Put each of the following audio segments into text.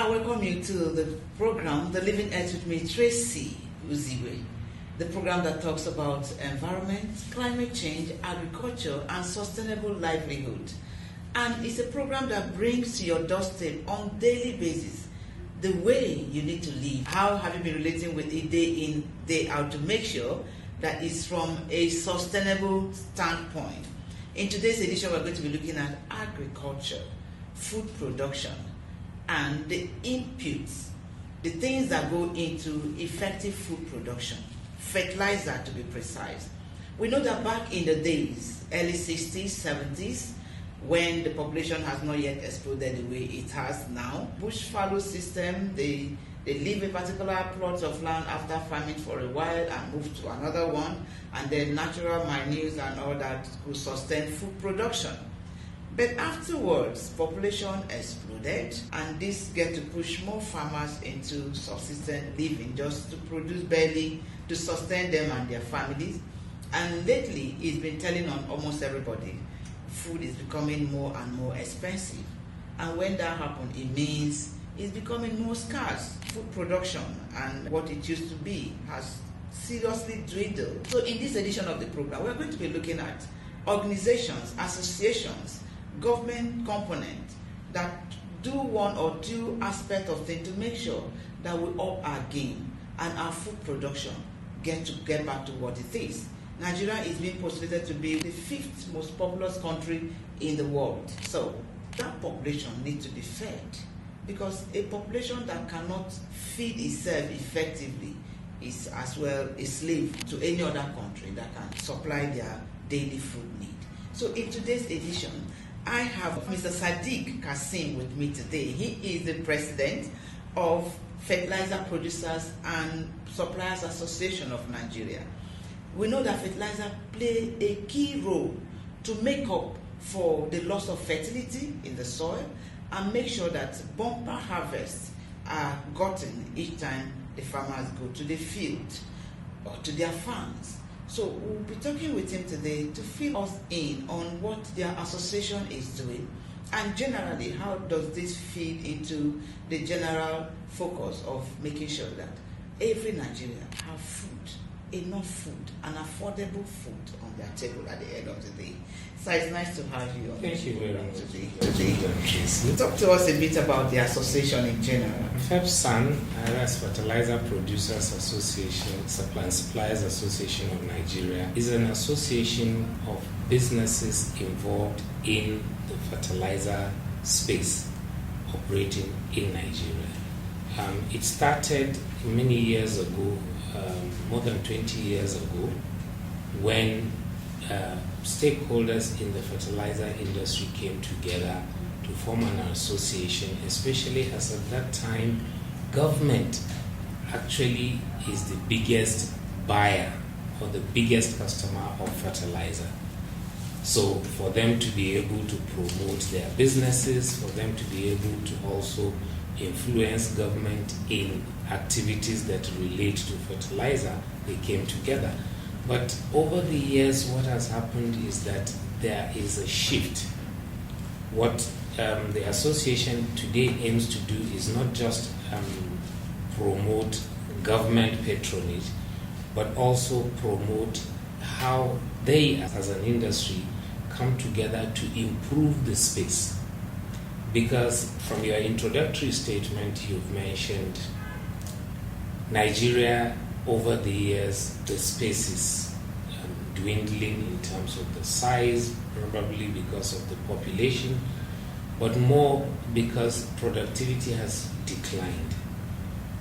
I welcome you to the program, The Living Earth with me, Tracy Uziwe. The program that talks about environment, climate change, agriculture, and sustainable livelihood. And it's a program that brings to your doorstep on daily basis the way you need to live. How have you been relating with it day in, day out to make sure that it's from a sustainable standpoint? In today's edition, we're going to be looking at agriculture, food production, and the inputs, the things that go into effective food production, fertilizer to be precise. We know that back in the days, early 60s, 70s, when the population has not yet exploded the way it has now, bush fallow system, they leave a particular plot of land after farming for a while and move to another one, and then natural manures and all that could sustain food production. But afterwards, population exploded, and this get to push more farmers into subsistence living, just to produce barely to sustain them and their families. And lately, it's been telling on almost everybody, food is becoming more and more expensive. And when that happens, it means it's becoming more scarce. Food production and what it used to be has seriously dwindled. So in this edition of the program, we're going to be looking at organizations, associations, government component that do one or two aspects of things to make sure that we up our game and our food production get back to what it is. Nigeria is being postulated to be the 5th most populous country in the world. So that population needs to be fed, because a population that cannot feed itself effectively is as well a slave to any other country that can supply their daily food need. So in today's edition, I have Mr. Sadiq Kasim with me today. He is the president of Fertilizer Producers and Suppliers Association of Nigeria. We know that fertilizer play a key role to make up for the loss of fertility in the soil and make sure that bumper harvests are gotten each time the farmers go to the field or to their farms. So we'll be talking with him today to fill us in on what their association is doing, and generally how does this feed into the general focus of making sure that every Nigerian have food, enough food, and affordable food on their table at the end of the day. So it's nice to have you on. Thank you very much today. Talk to us a bit about the association in general. FEPSAN, that's Fertilizer Producers Association, and Suppliers Association of Nigeria, is an association of businesses involved in the fertilizer space operating in Nigeria. It started many years ago, more than 20 years ago, when stakeholders in the fertilizer industry came together to form an association, especially as at that time government actually is the biggest buyer or the biggest customer of fertilizer. So for them to be able to promote their businesses, for them to be able to also influence government in activities that relate to fertilizer, they came together. But over the years, what has happened is that there is a shift. What the association today aims to do is not just promote government patronage, but also promote how they, as an industry, come together to improve the space. Because from your introductory statement, you've mentioned Nigeria. Over the years, the space is dwindling in terms of the size, probably because of the population, but more because productivity has declined.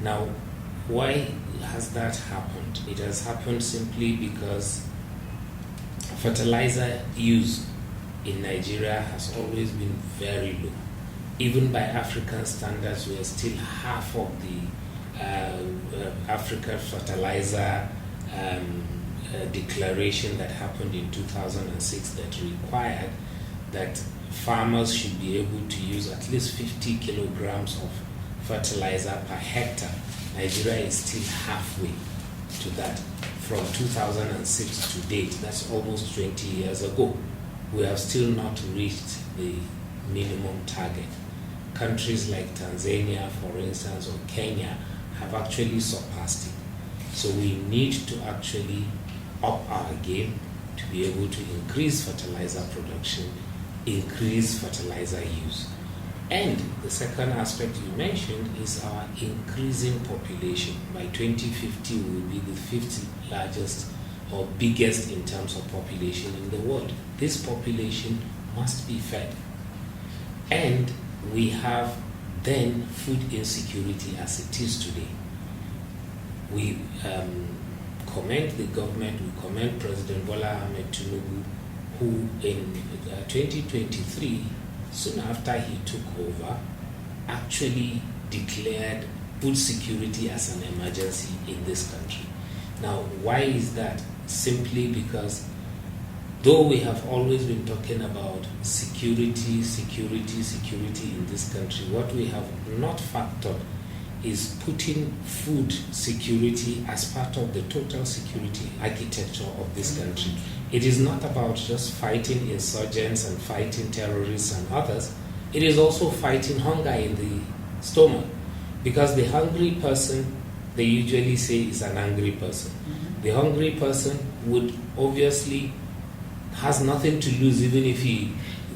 Now, why has that happened? It has happened simply because fertilizer use in Nigeria has always been very low. Even by African standards, we are still half of the Africa Fertilizer declaration that happened in 2006 that required that farmers should be able to use at least 50 kilograms of fertilizer per hectare. Nigeria is still halfway to that from 2006 to date. That's almost 20 years ago. We have still not reached the minimum target. countries like Tanzania, for instance, or Kenya have actually surpassed it. So we need to actually up our game to be able to increase fertilizer production, increase fertilizer use. And the second aspect you mentioned is our increasing population. By 2050, we will be the fifth largest or biggest in terms of population in the world. This population must be fed. And we have then food insecurity as it is today. We commend the government, we commend President Bola Ahmed Tinubu, who in 2023, soon after he took over, actually declared food security as an emergency in this country. Now, why is that? Simply because though we have always been talking about security in this country, what we have not factored is putting food security as part of the total security architecture of this country. It is not about just fighting insurgents and fighting terrorists and others. It is also fighting hunger in the stomach. Because the hungry person, they usually say, is an angry person. The hungry person would obviously has nothing to lose even if he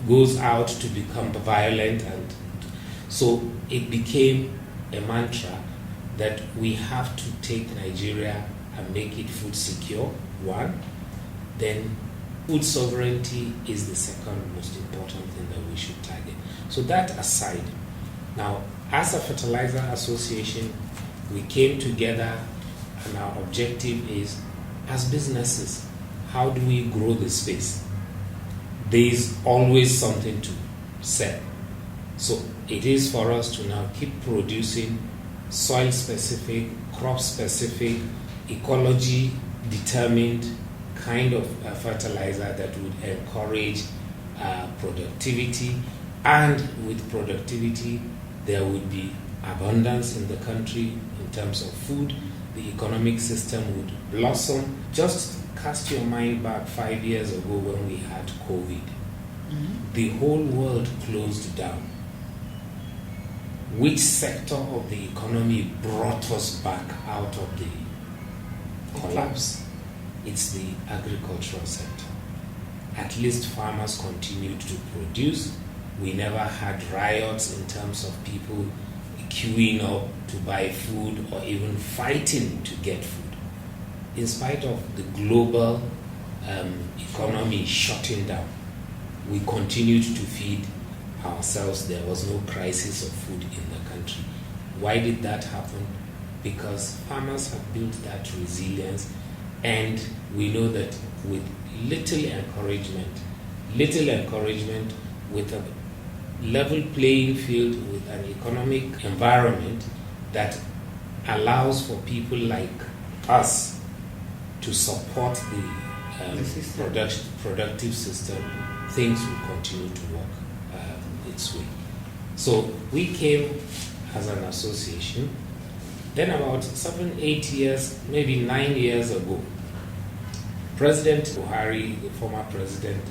goes out to become violent. And so it became a mantra that we have to take Nigeria and make it food secure, one. Then food sovereignty is the second most important thing that we should target. So that aside, now as a fertilizer association, we came together and our objective is, as businesses, how do we grow the space? There is always something to sell. So it is for us to now keep producing soil-specific, crop-specific, ecology-determined kind of fertilizer that would encourage productivity. And with productivity, there would be abundance in the country in terms of food. The economic system would blossom. Just cast your mind back 5 years ago when we had COVID. The whole world closed down. Which sector of the economy brought us back out of the collapse? It's the agricultural sector. At least farmers continued to produce. We never had riots in terms of people queuing up to buy food or even fighting to get food. In spite of the global economy shutting down, we continued to feed ourselves. There was no crisis of food in the country. Why did that happen? Because farmers have built that resilience, and we know that with little encouragement, with a level playing field, with an economic environment that allows for people like us to support the productive system, things will continue to work its way. So we came as an association. Then about 7-8 years, maybe 9 years ago, President Buhari, the former president,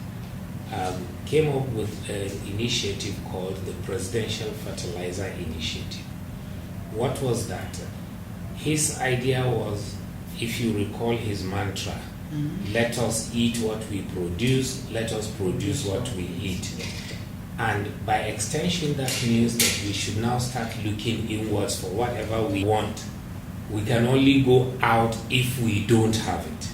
came up with an initiative called the Presidential Fertilizer Initiative. What was that? His idea was, if you recall his mantra, let us eat what we produce, let us produce what we eat. And by extension, that means that we should now start looking inwards for whatever we want. We can only go out if we don't have it.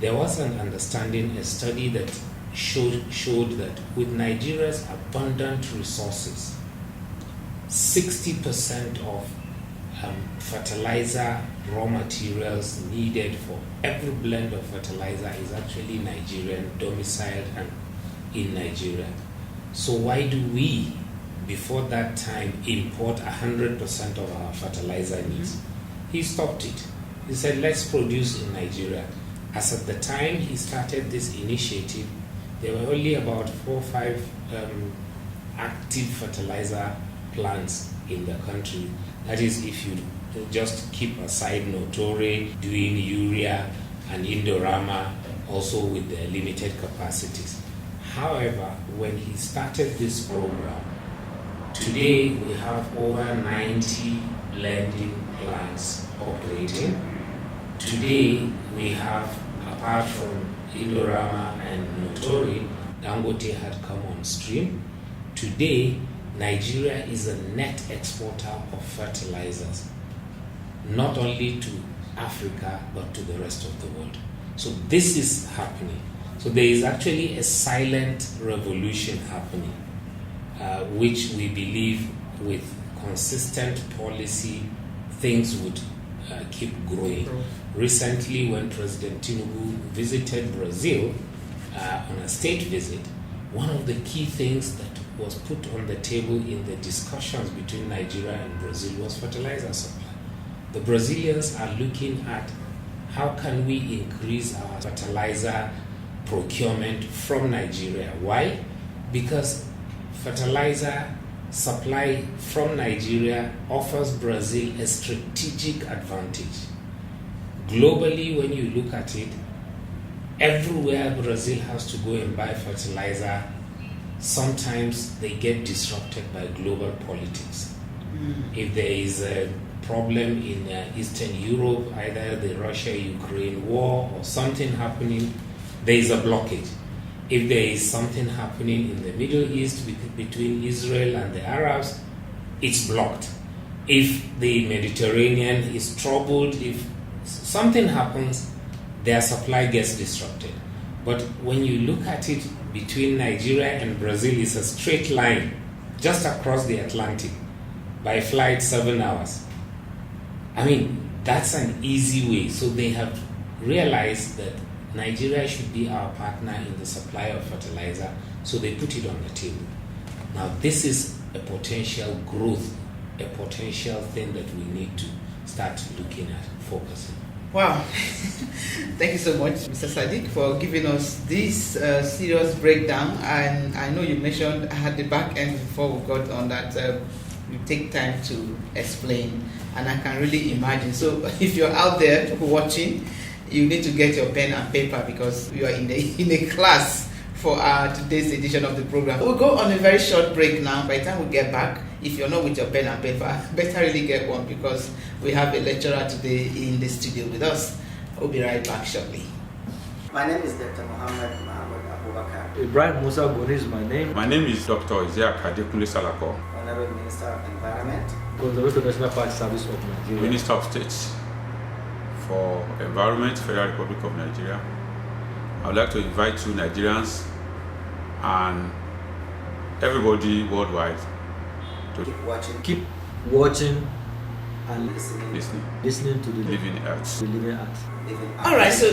There was an understanding, a study that showed that with Nigeria's abundant resources, 60% of fertilizer raw materials needed for every blend of fertilizer is actually Nigerian, domiciled and in Nigeria. So why do we, before that time, import 100% of our fertilizer needs? He stopped it. He said, let's produce in Nigeria. As at the time he started this initiative, there were only about 4 or 5 active fertilizer plants in the country. That is, if you just keep aside Notore doing urea and Indorama, also with their limited capacities. However, when he started this program Today we have over 90 blending plants operating. Today we have, apart from Indorama and Notori, Dangote had come on stream. Today, Nigeria is a net exporter of fertilizers, not only to Africa but to the rest of the world. So this is happening. So there is actually a silent revolution happening, which we believe with consistent policy, things would keep growing. Recently, when President Tinubu visited Brazil on a state visit, one of the key things that was put on the table in the discussions between Nigeria and Brazil was fertilizer supply. The Brazilians are looking at how can we increase our fertilizer procurement from Nigeria. Why? Because fertilizer supply from Nigeria offers Brazil a strategic advantage. Globally, when you look at it, everywhere Brazil has to go and buy fertilizer, sometimes they get disrupted by global politics. If there is a problem in Eastern Europe, either the Russia-Ukraine war or something happening, there is a blockage. If there is something happening in the Middle East between Israel and the Arabs, it's blocked. If the Mediterranean is troubled, if something happens, their supply gets disrupted. But when you look at it between Nigeria and Brazil, it's a straight line just across the Atlantic by flight 7 hours. I mean, that's an easy way. So they have realized that Nigeria should be our partner in the supply of fertilizer, so they put it on the table. Now, this is a potential growth, a potential thing that we need to start looking at, focusing. Wow. Thank you so much, Mr. Sadiq, for giving us this serious breakdown. And I know you mentioned at the back end before we got on that you take time to explain, and I can really imagine. So if you're out there watching, you need to get your pen and paper because you are in a class for today's edition of the program. We'll go on a very short break now. By the time we get back, if you're not with your pen and paper, better really get one because we have a lecturer today in the studio with us. We'll be right back shortly. My name is Dr. Mohammed Abubakar. Ibrahim Musa Goni is my name. My name is Dr. Isiaq Adekunle Salako, Honorable Minister of Environment, Conservation National Park Service of Nigeria. Minister of State for Environment, Federal Republic of Nigeria. I would like to invite you Nigerians and everybody worldwide to keep watching and listening listening to the Living Earth. Living Earth. living All right, so